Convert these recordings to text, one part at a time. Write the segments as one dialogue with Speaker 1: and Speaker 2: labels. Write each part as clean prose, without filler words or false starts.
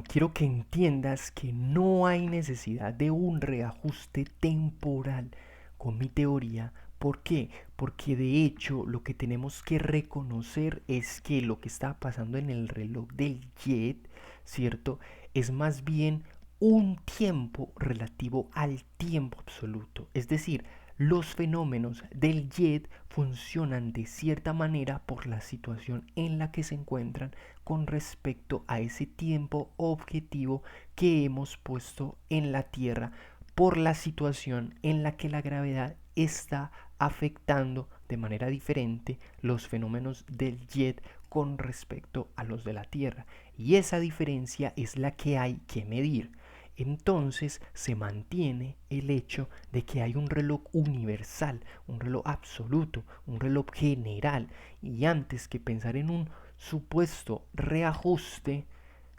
Speaker 1: quiero que entiendas que no hay necesidad de un reajuste temporal con mi teoría. ¿Por qué? Porque de hecho lo que tenemos que reconocer es que lo que está pasando en el reloj del jet, ¿cierto? Es más bien un tiempo relativo al tiempo absoluto. Es decir, los fenómenos del jet funcionan de cierta manera por la situación en la que se encuentran con respecto a ese tiempo objetivo que hemos puesto en la Tierra por la situación en la que la gravedad está afectando de manera diferente los fenómenos del jet con respecto a los de la Tierra. Y esa diferencia es la que hay que medir. Entonces se mantiene el hecho de que hay un reloj universal, un reloj absoluto, un reloj general. Y antes que pensar en un supuesto reajuste,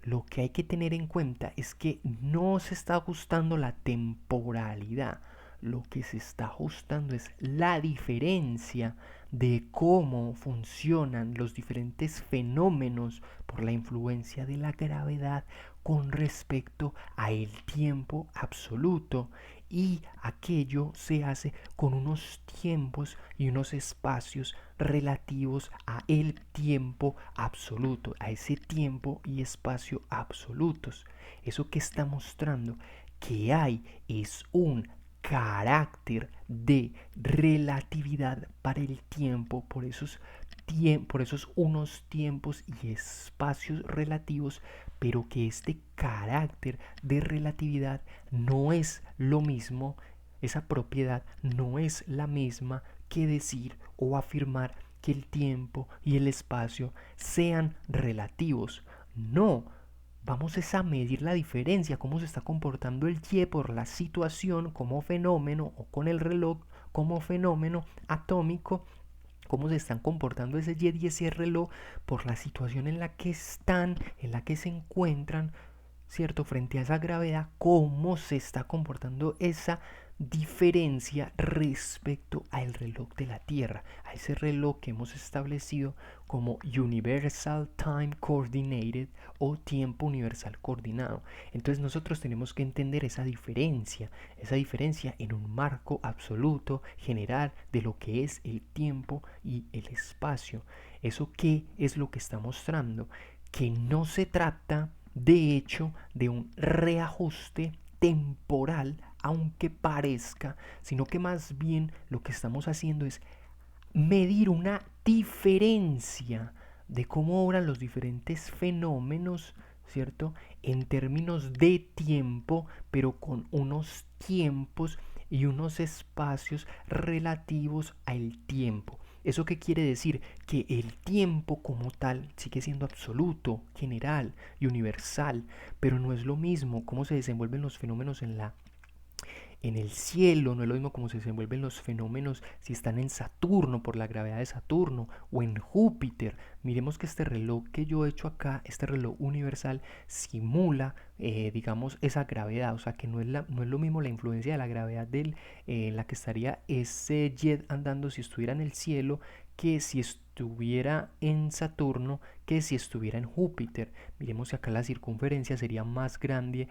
Speaker 1: lo que hay que tener en cuenta es que no se está ajustando la temporalidad, lo que se está ajustando es la diferencia de cómo funcionan los diferentes fenómenos por la influencia de la gravedad con respecto a el tiempo absoluto, y aquello se hace con unos tiempos y unos espacios relativos a el tiempo absoluto, a ese tiempo y espacio absolutos. Eso que está mostrando que hay es un carácter de relatividad para el tiempo, por esos unos tiempos y espacios relativos, pero que este carácter de relatividad no es lo mismo, esa propiedad no es la misma que decir o afirmar que el tiempo y el espacio sean relativos. No, vamos a medir la diferencia, cómo se está comportando el Y por la situación como fenómeno o con el reloj como fenómeno atómico, cómo se están comportando ese Y y ese reloj por la situación en la que están, en la que se encuentran, ¿cierto? Frente a esa gravedad, cómo se está comportando esa diferencia respecto al reloj de la Tierra, a ese reloj que hemos establecido como Universal Time Coordinated o tiempo universal coordinado. Entonces nosotros tenemos que entender esa diferencia en un marco absoluto, general, de lo que es el tiempo y el espacio. ¿Eso qué es lo que está mostrando? Que no se trata de hecho de un reajuste temporal, aunque parezca, sino que más bien lo que estamos haciendo es medir una diferencia de cómo obran los diferentes fenómenos, ¿cierto? En términos de tiempo, pero con unos tiempos y unos espacios relativos al tiempo. ¿Eso qué quiere decir? Que el tiempo como tal sigue siendo absoluto, general y universal, pero no es lo mismo cómo se desenvuelven los fenómenos en el cielo, no es lo mismo como se desenvuelven los fenómenos si están en Saturno por la gravedad de Saturno o en Júpiter. Miremos que este reloj que yo he hecho acá, este reloj universal, simula, digamos, esa gravedad, o sea que no es lo mismo la influencia de la gravedad en la que estaría ese jet andando si estuviera en el cielo que si estuviera en Saturno, que si estuviera en Júpiter. Miremos que acá la circunferencia sería más grande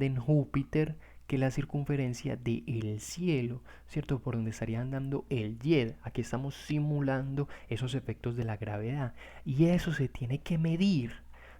Speaker 1: en Júpiter que la circunferencia del cielo, ¿cierto? Por donde estaría andando el jet. Aquí estamos simulando esos efectos de la gravedad y eso se tiene que medir,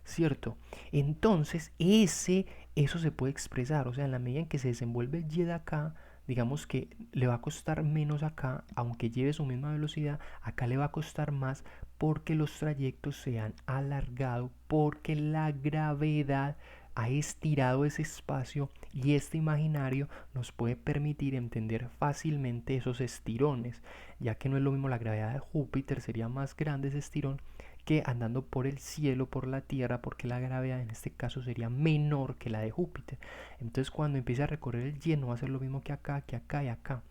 Speaker 1: ¿cierto? Entonces, eso se puede expresar, o sea, en la medida en que se desenvuelve el jet acá, digamos que le va a costar menos acá, aunque lleve su misma velocidad, acá le va a costar más porque los trayectos se han alargado, porque la gravedad ha estirado ese espacio y este imaginario nos puede permitir entender fácilmente esos estirones, ya que no es lo mismo la gravedad de Júpiter, sería más grande ese estirón que andando por el cielo, por la Tierra, porque la gravedad en este caso sería menor que la de Júpiter. Entonces cuando empiece a recorrer el Y no va a ser lo mismo que acá y acá.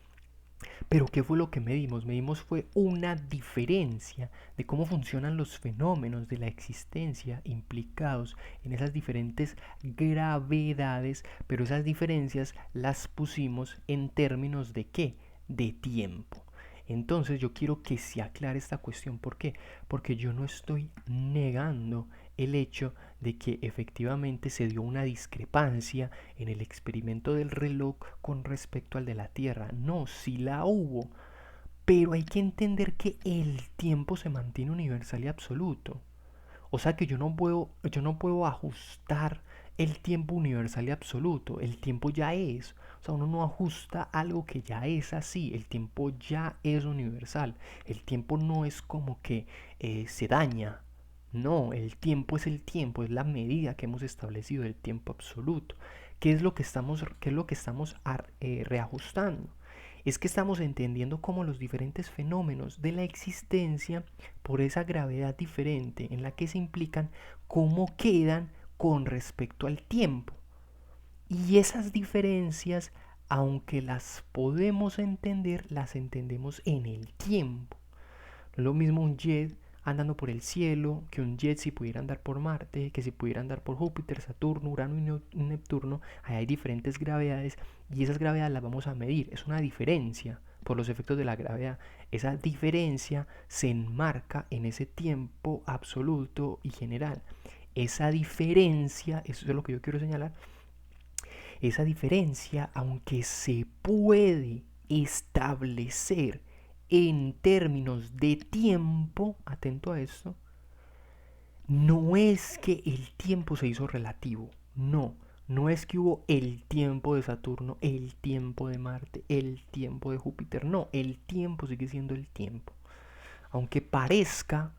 Speaker 1: Pero ¿qué fue lo que medimos? Medimos fue una diferencia de cómo funcionan los fenómenos de la existencia implicados en esas diferentes gravedades, pero esas diferencias las pusimos en términos de ¿qué? De tiempo. Entonces yo quiero que se aclare esta cuestión. ¿Por qué? Porque yo no estoy negando el hecho de que efectivamente se dio una discrepancia en el experimento del reloj con respecto al de la Tierra. No, sí la hubo, pero hay que entender que el tiempo se mantiene universal y absoluto. O sea que yo no puedo ajustar el tiempo universal y absoluto. El tiempo ya es. O sea, uno no ajusta algo que ya es así. El tiempo ya es universal. El tiempo no es como que se daña. No, el tiempo es el tiempo, es la medida que hemos establecido del tiempo absoluto. ¿Qué es lo que estamos reajustando? Es que estamos entendiendo cómo los diferentes fenómenos de la existencia, por esa gravedad diferente en la que se implican, cómo quedan con respecto al tiempo. Y esas diferencias, aunque las podemos entender, las entendemos en el tiempo. No es lo mismo un jet andando por el cielo que un jet si pudiera andar por Marte, que si pudiera andar por Júpiter, Saturno, Urano y Neptuno. Ahí hay diferentes gravedades y esas gravedades las vamos a medir. Es una diferencia por los efectos de la gravedad. Esa diferencia se enmarca en ese tiempo absoluto y general. Esa diferencia, eso es lo que yo quiero señalar, esa diferencia, aunque se puede establecer en términos de tiempo, atento a esto, no es que el tiempo se hizo relativo, no, no es que hubo el tiempo de Saturno, el tiempo de Marte, el tiempo de Júpiter, no, el tiempo sigue siendo el tiempo. Aunque parezca,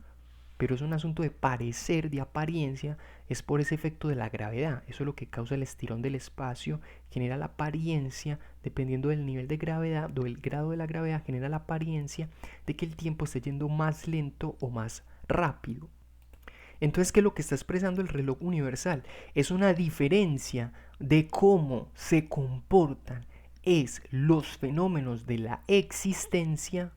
Speaker 1: pero es un asunto de parecer, de apariencia, es por ese efecto de la gravedad. Eso es lo que causa el estirón del espacio, genera la apariencia, dependiendo del nivel de gravedad o del grado de la gravedad, genera la apariencia de que el tiempo esté yendo más lento o más rápido. Entonces, ¿qué es lo que está expresando el reloj universal? Es una diferencia de cómo se comportan los fenómenos de la existencia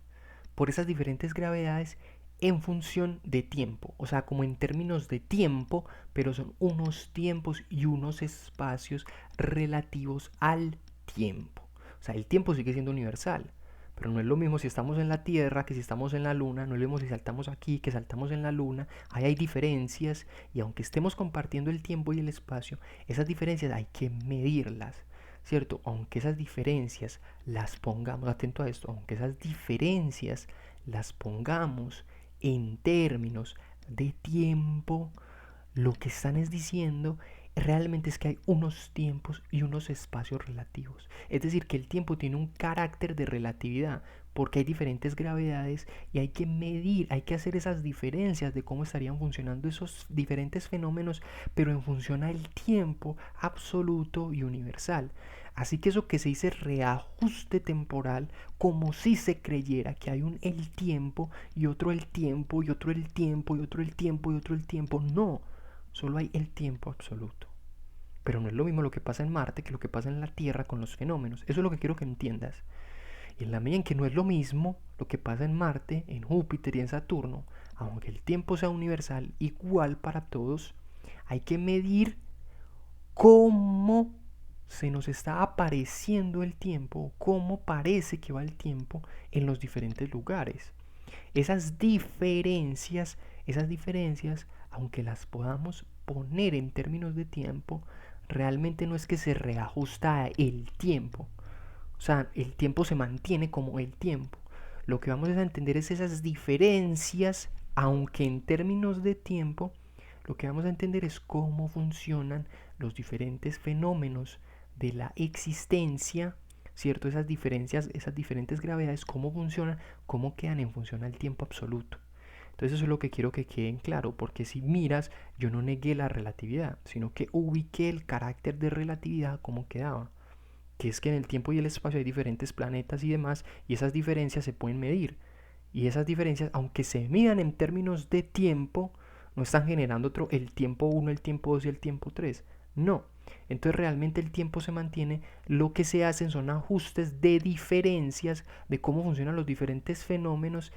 Speaker 1: por esas diferentes gravedades en función de tiempo, o sea, como en términos de tiempo, pero son unos tiempos y unos espacios relativos al tiempo. O sea, el tiempo sigue siendo universal, pero no es lo mismo si estamos en la Tierra que si estamos en la Luna, no es lo mismo si saltamos aquí que saltamos en la Luna. Ahí hay diferencias y aunque estemos compartiendo el tiempo y el espacio, esas diferencias hay que medirlas, ¿cierto? Aunque esas diferencias las pongamos, atento a esto, aunque esas diferencias las pongamos en términos de tiempo, lo que están es diciendo realmente es que hay unos tiempos y unos espacios relativos. Es decir, que el tiempo tiene un carácter de relatividad porque hay diferentes gravedades y hay que medir, hay que hacer esas diferencias de cómo estarían funcionando esos diferentes fenómenos, pero en función al tiempo absoluto y universal. Así que eso que se dice reajuste temporal, como si se creyera que hay un el tiempo y otro el tiempo y otro el tiempo y otro el tiempo y otro el tiempo, no, solo hay el tiempo absoluto. Pero no es lo mismo lo que pasa en Marte que lo que pasa en la Tierra con los fenómenos. Eso es lo que quiero que entiendas. Y en la medida en que no es lo mismo lo que pasa en Marte, en Júpiter y en Saturno, aunque el tiempo sea universal, igual para todos, hay que medir cómo se nos está apareciendo el tiempo, cómo parece que va el tiempo en los diferentes lugares. Esas diferencias, aunque las podamos poner en términos de tiempo, realmente no es que se reajusta el tiempo. O sea, el tiempo se mantiene como el tiempo. Lo que vamos a entender es esas diferencias, aunque en términos de tiempo, lo que vamos a entender es cómo funcionan los diferentes fenómenos de la existencia, ¿cierto? Esas diferencias, esas diferentes gravedades, cómo funcionan, cómo quedan en función al tiempo absoluto. Entonces eso es lo que quiero que queden claro, porque si miras, yo no negué la relatividad, sino que ubiqué el carácter de relatividad como quedaba, que es que en el tiempo y el espacio hay diferentes planetas y demás, y esas diferencias se pueden medir. Y esas diferencias, aunque se midan en términos de tiempo, no están generando el tiempo 1, el tiempo 2 y el tiempo 3. No. Entonces realmente el tiempo se mantiene, lo que se hacen son ajustes de diferencias de cómo funcionan los diferentes fenómenos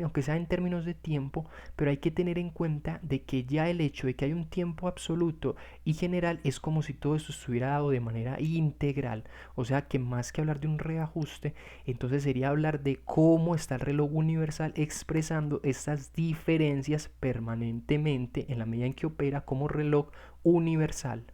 Speaker 1: aunque sea en términos de tiempo, pero hay que tener en cuenta de que ya el hecho de que hay un tiempo absoluto y general es como si todo esto estuviera dado de manera integral. O sea que más que hablar de un reajuste, entonces sería hablar de cómo está el reloj universal expresando estas diferencias permanentemente en la medida en que opera como reloj universal.